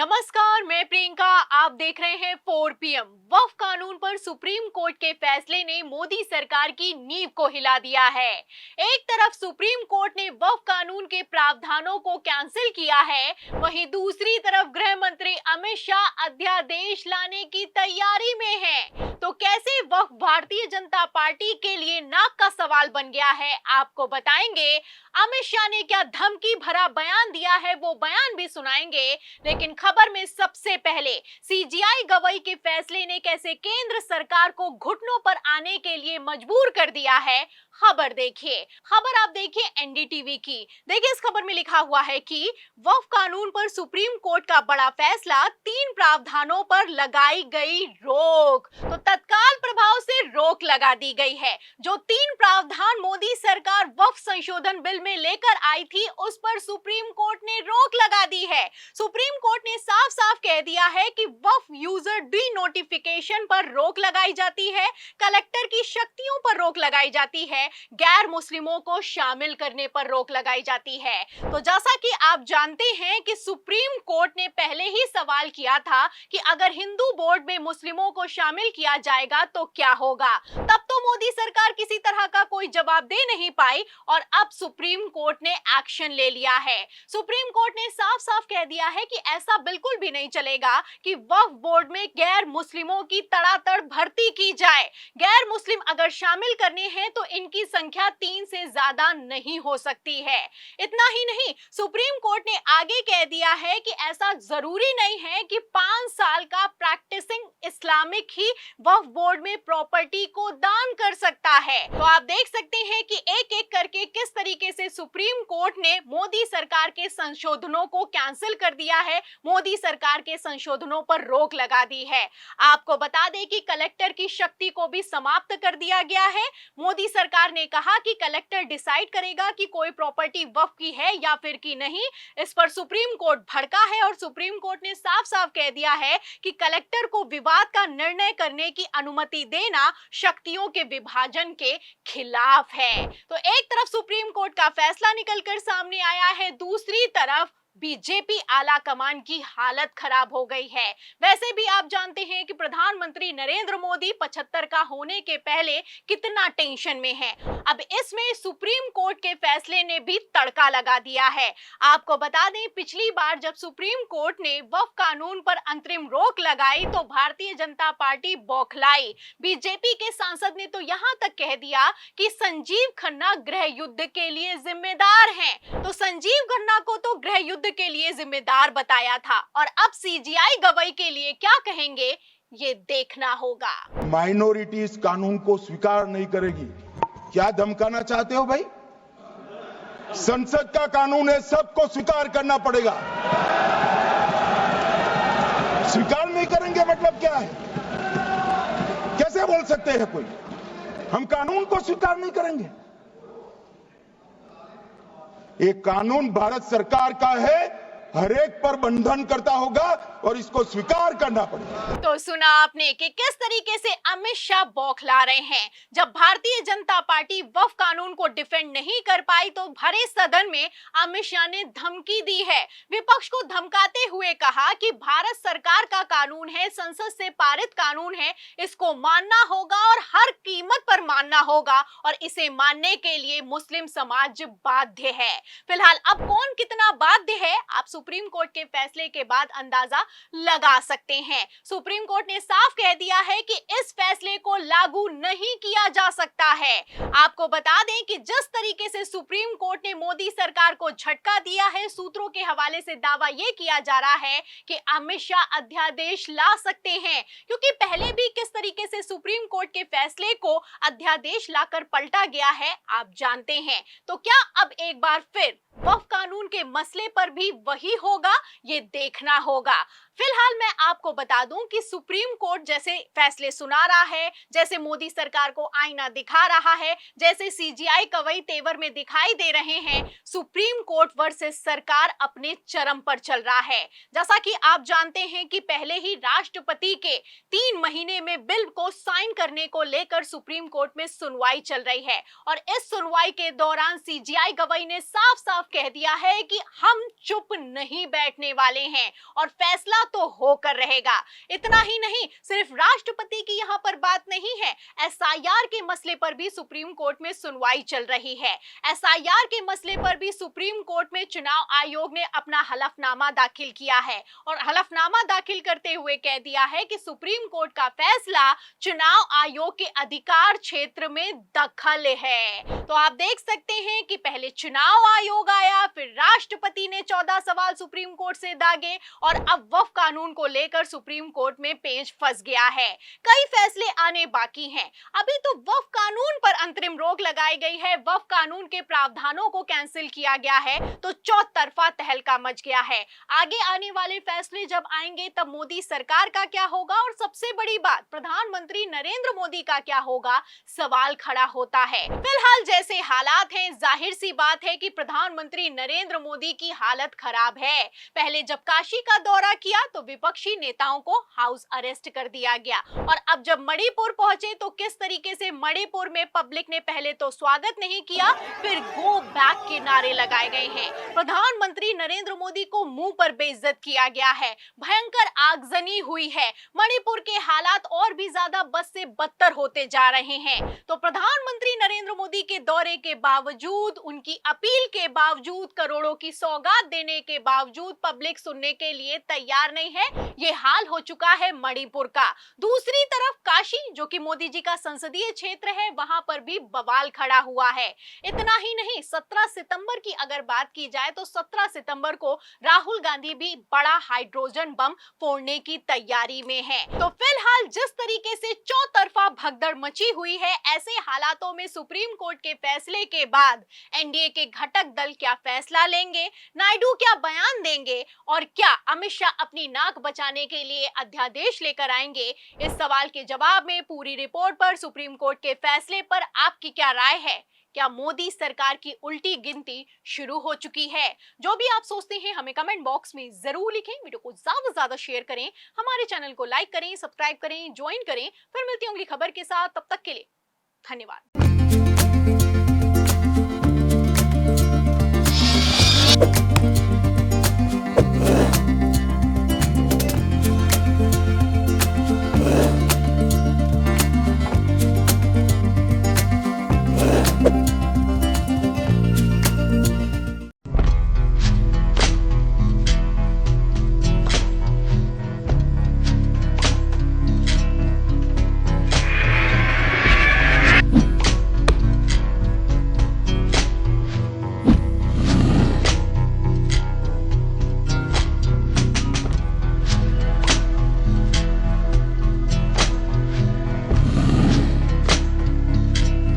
नमस्कार, मैं प्रियंका। आप देख रहे हैं 4 पीएम। वक्फ कानून पर सुप्रीम कोर्ट के फैसले ने मोदी सरकार की नींव को हिला दिया है। एक तरफ सुप्रीम कोर्ट ने वक्फ कानून के प्रावधानों को कैंसिल किया है, वहीं दूसरी तरफ गृह मंत्री अमित शाह अध्यादेश लाने की तैयारी में हैं। तो कैसे वक्फ भारतीय जनता पार्टी के लिए नाक का सवाल बन गया है, आपको बताएंगे। अमित शाह ने क्या धमकी भरा बयान दिया है, वो बयान भी सुनाएंगे। लेकिन खबर में सबसे पहले सीजीआई गवई के फैसले ने कैसे केंद्र सरकार को घुटनों पर आने के लिए मजबूर कर दिया है, खबर देखिए। खबर आप देखिए एनडीटीवी की। देखिए, इस खबर में लिखा हुआ है कि वक्फ कानून पर सुप्रीम कोर्ट का बड़ा फैसला, 3 प्रावधानों पर लगाई गई रोक। तो तत्काल प्रभाव से रोक लगा दी गई है। जो 3 प्रावधान मोदी सरकार वक्फ संशोधन बिल में लेकर आई थी, उस पर सुप्रीम कोर्ट ने रोक लगा दी है। सुप्रीम कोर्ट ने साफ साफ कह दिया है कि वक्फ यूजर डी नोटिफिकेशन पर रोक लगाई जाती है, कलेक्टर की शक्तियों पर रोक लगाई जाती है, गैर मुस्लिमों को शामिल करने पर रोक लगाई जाती है। तो जैसा कि आप जानते हैं कि सुप्रीम कोर्ट ने पहले ही सवाल किया था कि अगर हिंदू बोर्ड में मुस्लिमों को शामिल किया जाएगा तो क्या होगा। तब तो मोदी सरकार किसी तरह का कोई जवाब दे नहीं पाई और अब सुप्रीम कोर्ट ने एक्शन ले लिया है। सुप्रीम कोर्ट ने साफ साफ कह दिया है कि ऐसा बिल्कुल भी नहीं चलेगा कि वक्फ बोर्ड में गैर मुस्लिमों की तड़ातड़ भर्ती की जाए। गैर मुस्लिम अगर शामिल करने हैं तो इनकी संख्या 3 से ज्यादा नहीं हो सकती है। इतना ही नहीं, सुप्रीम कोर्ट ने आगे कह दिया है कि ऐसा जरूरी नहीं है कि 5 साल का प्रैक्टिसिंग इस्लामिक ही वक्फ बोर्ड में प्रॉपर्टी को दान कर सकता है। तो आप देख सकते हैं कि एक एक करके किस तरीके से सुप्रीम कोर्ट ने मोदी सरकार के संशोधनों को कैंसिल कर दिया है, मोदी सरकार के संशोधनों पर रोक लगा दी है। आपको बता दें कि कलेक्टर की शक्ति को भी समाप्त कर दिया गया है। मोदी सरकार ने कहा कि कलेक्टर डिसाइड करेगा कि कोई प्रॉपर्टी वक्फ की है या फिर की नहीं। इस पर सुप्रीम कोर्ट भड़का है और सुप्रीम कोर्ट ने साफ साफ कह दिया है कि कलेक्टर को विवाद का निर्णय करने की अनुमति देना शक्तियों के विभाजन के खिलाफ है। तो एक तरफ सुप्रीम कोर्ट का फैसला निकलकर सामने आया है, दूसरी तरफ बीजेपी आला कमान की हालत खराब हो गई है। वैसे भी आप जानते हैं कि प्रधानमंत्री नरेंद्र मोदी 75 का होने के पहले कितना टेंशन में है। अब इसमें सुप्रीम कोर्ट के फैसले ने भी तड़का लगा दिया है। आपको बता दें, पिछली बार जब सुप्रीम कोर्ट ने वक्फ कानून पर अंतरिम रोक लगाई तो भारतीय जनता पार्टी बौखलाई। बीजेपी के सांसद ने तो यहां तक कह दिया कि संजीव खन्ना गृह युद्ध के लिए जिम्मेदार हैं। तो संजीव खन्ना को तो गृह युद्ध के लिए जिम्मेदार बताया था और अब सीजीआई गवई के लिए क्या कहेंगे, ये देखना होगा। माइनॉरिटीज कानून को स्वीकार नहीं करेगी। क्या धमकाना चाहते हो भाई? संसद का कानून है, सबको स्वीकार करना पड़ेगा। स्वीकार नहीं करेंगे मतलब क्या है? कैसे बोल सकते हैं कोई हम कानून को स्वीकार नहीं करेंगे? ये कानून भारत सरकार का है, हर एक पर बंधन करता होगा और इसको स्वीकार करना पड़ेगा। तो सुना आपने कि किस तरीके से अमित शाह बौखला रहे हैं। जब भारतीय जनता पार्टी वक्फ कानून को डिफेंड नहीं कर पाई तो भरे सदन में अमित शाह ने धमकी दी है। विपक्ष को धमकाते हुए कहा कि भारत सरकार का कानून है, संसद से पारित कानून है, इसको मानना होगा और हर कीमत पर मानना होगा और इसे मानने के लिए मुस्लिम समाज बाध्य है। फिलहाल अब कौन कितना बाध्य है, आप सुप्रीम कोर्ट के फैसले के बाद अंदाजा लगा सकते हैं। सुप्रीम कोर्ट ने साफ कह दिया है कि इस फैसले को लागू नहीं किया जा सकता है। आपको बता दें कि जिस तरीके से सुप्रीम कोर्ट ने मोदी सरकार को झटका दिया है, सूत्रों के हवाले से दावा यह किया जा रहा है कि अमित शाह अध्यादेश ला सकते हैं, क्योंकि पहले भी किस तरीके से सुप्रीम कोर्ट के फैसले को अध्यादेश लाकर पलटा गया है आप जानते हैं। तो क्या अब एक बार फिर वक्फ कानून के मसले पर भी वही होगा, ये देखना होगा। फिलहाल मैं आपको बता दूं कि सुप्रीम कोर्ट जैसे फैसले सुना रहा है, जैसे मोदी सरकार को आईना दिखा रहा है, जैसे सीजीआई कवई तेवर में दिखाई दे रहे हैं, सुप्रीम कोर्ट वर्सेस सरकार अपने चरम पर चल रहा है। जैसा कि आप जानते हैं कि पहले ही राष्ट्रपति के 3 महीने में बिल को साइन करने को लेकर सुप्रीम कोर्ट में सुनवाई चल रही है और इस सुनवाई के दौरान सीजीआई गवाई ने साफ साफ कह दिया है कि हम चुप नहीं बैठने वाले हैं और फैसला तो होकर रहेगा। इतना ही नहीं, सिर्फ राष्ट्रपति की यहां पर बात नहीं है, एसआईआर के मसले पर भी सुप्रीम कोर्ट में सुनवाई चल रही है। एसआईआर के मसले पर भी सुप्रीम कोर्ट में चुनाव आयोग ने अपना हलफनामा दाखिल किया है और हलफनामा दाखिल करते हुए कह दिया है कि सुप्रीम कोर्ट का फैसला चुनाव आयोग के अधिकार क्षेत्र में दखल है। तो आप देख सकते हैं कि पहले चुनाव आयोग आया, फिर राष्ट्रपति ने 14 सवाल सुप्रीम कोर्ट से दागे और अब वक्फ कानून को लेकर सुप्रीम कोर्ट में पेच फंस गया है। कई फैसले आने बाकी हैं। अभी तो वक्फ कानून पर अंतरिम रोक लगाई गई है, वक्फ कानून के प्रावधानों को कैंसिल किया गया है, तो चौतरफा तहलका मच गया है। आगे आने वाले फैसले जब आएंगे तब मोदी सरकार का क्या होगा और सबसे बड़ी बात प्रधानमंत्री नरेंद्र मोदी का क्या होगा, सवाल खड़ा होता है। फिलहाल जैसे हालात हैं, जाहिर सी बात है कि प्रधानमंत्री नरेंद्र मोदी की हालत खराब है। पहले जब काशी का दौरा किया तो विपक्षी नेताओं को हाउस अरेस्ट कर दिया गया और अब जब मणिपुर पहुंचे तो किस तरीके से मणिपुर में पब्लिक ने पहले तो स्वागत नहीं किया, फिर गो बैक के नारे लगाए गए हैं। प्रधानमंत्री नरेंद्र मोदी को मुंह पर बेइज्जत किया गया है, भयंकर आगजनी हुई है, मणिपुर के हालात और भी ज्यादा बद से बदतर होते जा रहे हैं। तो प्रधानमंत्री नरेंद्र मोदी के दौरे के बावजूद, उनकी अपील के बावजूद, करोड़ों की सौगात देने के बावजूद पब्लिक सुनने के लिए तैयार नहीं है। ये हाल हो चुका है मणिपुर का। दूसरी तरफ काशी, जो कि मोदी जी का संसदीय क्षेत्र है, वहां पर भी बवाल खड़ा हुआ है। इतना ही नहीं, 17 सितंबर की अगर बात की जाए तो 17 सितंबर को राहुल गांधी भी बड़ा हाइड्रोजन बम फोड़ने की तैयारी में है। तो फिलहाल जिस तरीके से चौतरफा भगदड़ मची हुई है, ऐसे हालातों में सुप्रीम कोर्ट के फैसले के बाद एनडीए के घटक दल क्या फैसला लेंगे, नायडू क्या बयान देंगे और क्या अमित शाह अपनी नाक बचाने के लिए अध्यादेश लेकर आएंगे, इस सवाल के जवाब में पूरी रिपोर्ट पर, सुप्रीम कोर्ट के फैसले पर आपकी क्या राय है? क्या मोदी सरकार की उल्टी गिनती शुरू हो चुकी है? जो भी आप सोचते हैं हमें कमेंट बॉक्स में जरूर लिखें। वीडियो को ज्यादा से ज्यादा शेयर करें, हमारे चैनल को लाइक करें, सब्सक्राइब करें, ज्वाइन करें। फिर मिलती हूँ अगली खबर के साथ, तब तक के लिए धन्यवाद।